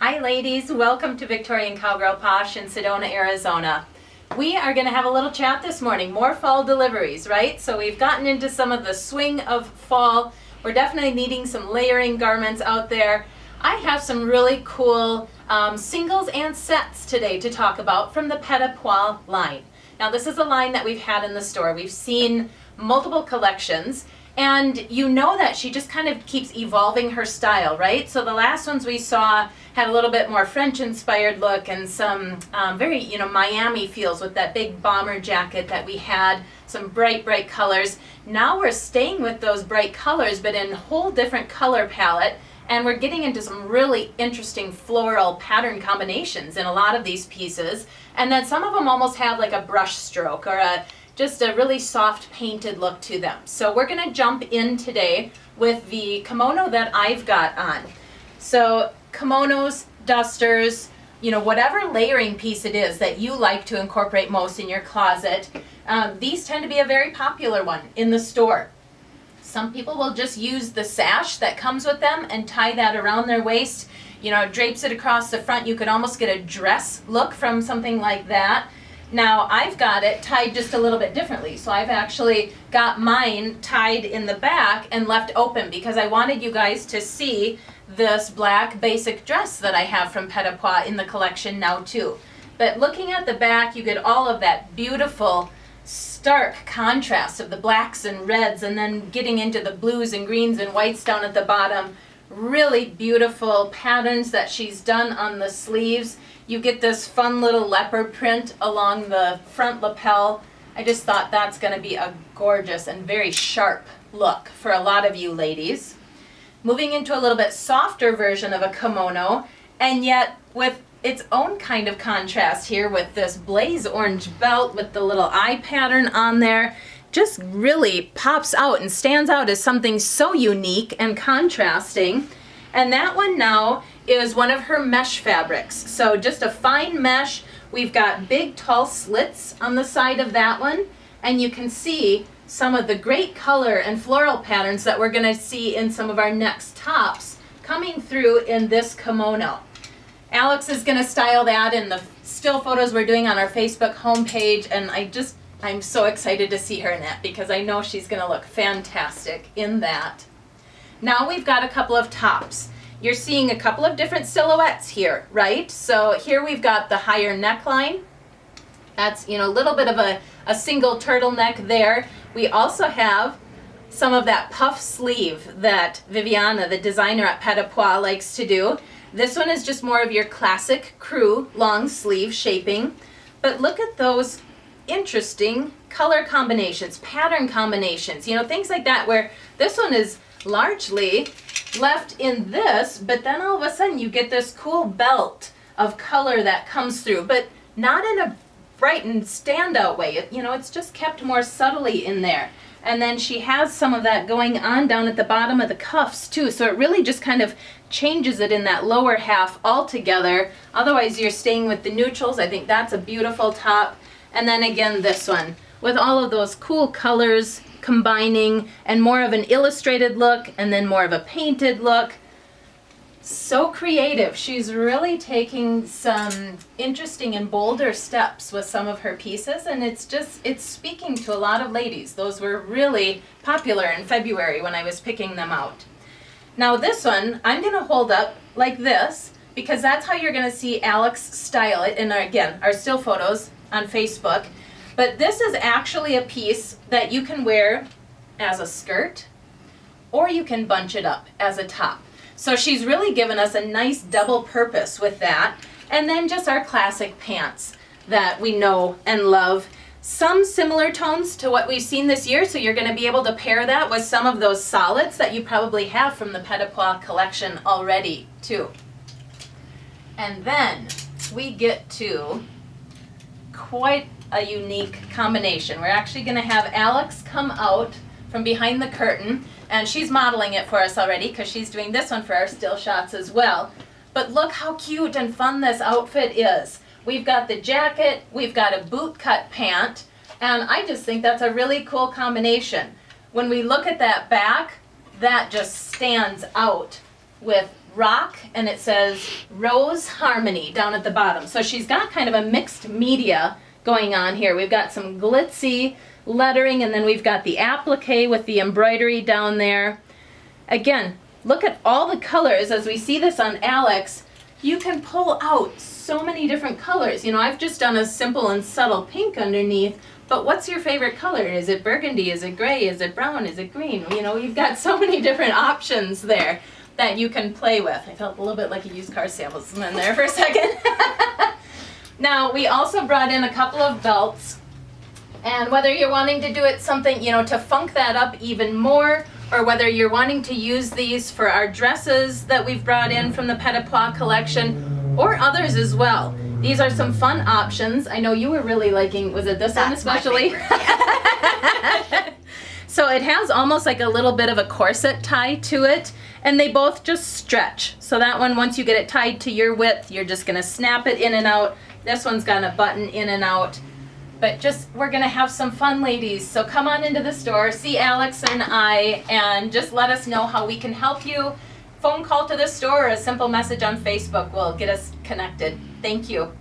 Hi ladies, welcome to Victorian Cowgirl Posh in Sedona, Arizona. We are going to have a little chat this morning, more fall deliveries, right? So we've gotten into some of the swing of fall. We're definitely needing some layering garments out there. I have some really cool singles and sets today to talk about from the Petit Pois line. Now this is a line that we've had in the store. We've seen multiple collections. And you know that she just kind of keeps evolving her style, right? So the last ones we saw had a little bit more French-inspired look and some very, Miami feels with that big bomber jacket that we had, some bright, bright colors. Now we're staying with those bright colors, but in a whole different color palette. And we're getting into some really interesting floral pattern combinations in a lot of these pieces. And then some of them almost have like a brush stroke or just a really soft painted look to them. So we're gonna jump in today with the kimono that I've got on. So kimonos, dusters, whatever layering piece it is that you like to incorporate most in your closet, these tend to be a very popular one in the store. Some people will just use the sash that comes with them and tie that around their waist. It drapes it across the front. You could almost get a dress look from something like that. Now I've got it tied just a little bit differently. So I've actually got mine tied in the back and left open because I wanted you guys to see this black basic dress that I have from Petit Pois in the collection now too. But looking at the back, you get all of that beautiful stark contrast of the blacks and reds and then getting into the blues and greens and whites down at the bottom. Really beautiful patterns that she's done on the sleeves. You get this fun little leopard print along the front lapel. I just thought that's going to be a gorgeous and very sharp look for a lot of you ladies. Moving into a little bit softer version of a kimono, and yet with its own kind of contrast here with this blaze orange belt with the little eye pattern on there. Just really pops out and stands out as something so unique and contrasting. And that one now is one of her mesh fabrics. So just a fine mesh. We've got big tall slits on the side of that one. And you can see some of the great color and floral patterns that we're gonna see in some of our next tops coming through in this kimono. Alex is gonna style that in the still photos we're doing on our Facebook homepage. And I'm so excited to see her in that because I know she's gonna look fantastic in that. Now we've got a couple of tops. You're seeing a couple of different silhouettes here, right? So here we've got the higher neckline. That's, a little bit of a single turtleneck there. We also have some of that puff sleeve that Viviana, the designer at Petit Pois, likes to do. This one is just more of your classic crew long sleeve shaping. But look at those interesting color combinations, pattern combinations, things like that, where this one is largely left in this, but then all of a sudden you get this cool belt of color that comes through, but not in a bright and standout way. It's just kept more subtly in there. And then she has some of that going on down at the bottom of the cuffs too, so it really just kind of changes it in that lower half altogether. Otherwise you're staying with the neutrals. I think that's a beautiful top. And then again this one with all of those cool colors combining and more of an illustrated look and then more of a painted look. So creative. She's really taking some interesting and bolder steps with some of her pieces, and it's speaking to a lot of ladies. Those were really popular in February when I was picking them out. Now this one I'm going to hold up like this because that's how you're going to see Alex style it in our still photos on Facebook. But this is actually a piece that you can wear as a skirt or you can bunch it up as a top. So she's really given us a nice double purpose with that. And then just our classic pants that we know and love. Some similar tones to what we've seen this year, so you're going to be able to pair that with some of those solids that you probably have from the Petit Pois collection already too. And then we get to quite a unique combination. We're actually going to have Alex come out from behind the curtain, and she's modeling it for us already because she's doing this one for our still shots as well. But look how cute and fun this outfit is. We've got the jacket, we've got a boot cut pant, and I just think that's a really cool combination. When we look at that back, that just stands out with rock, and it says Rose Harmony down at the bottom. So she's got kind of a mixed media going on here. We've got some glitzy lettering, and then we've got the applique with the embroidery down there. Again, look at all the colors. As we see this on Alex, you can pull out so many different colors. You know, I've just done a simple and subtle pink underneath, but what's your favorite color? Is it burgundy? Is it gray? Is it brown? Is it green? You know, you've got so many different options there that you can play with. I felt a little bit like a used car salesman there for a second. Now, we also brought in a couple of belts, and whether you're wanting to do it something, you know, to funk that up even more, or whether you're wanting to use these for our dresses that we've brought in from the Petit collection, or others as well. These are some fun options. I know you were really liking, was it this one especially? So it has almost like a little bit of a corset tie to it, and they both just stretch. So that one, once you get it tied to your width, you're just gonna snap it in and out. This one's got a button in and out. But just, we're gonna have some fun, ladies. So come on into the store, see Alex and I, and just let us know how we can help you. Phone call to the store or a simple message on Facebook will get us connected. Thank you.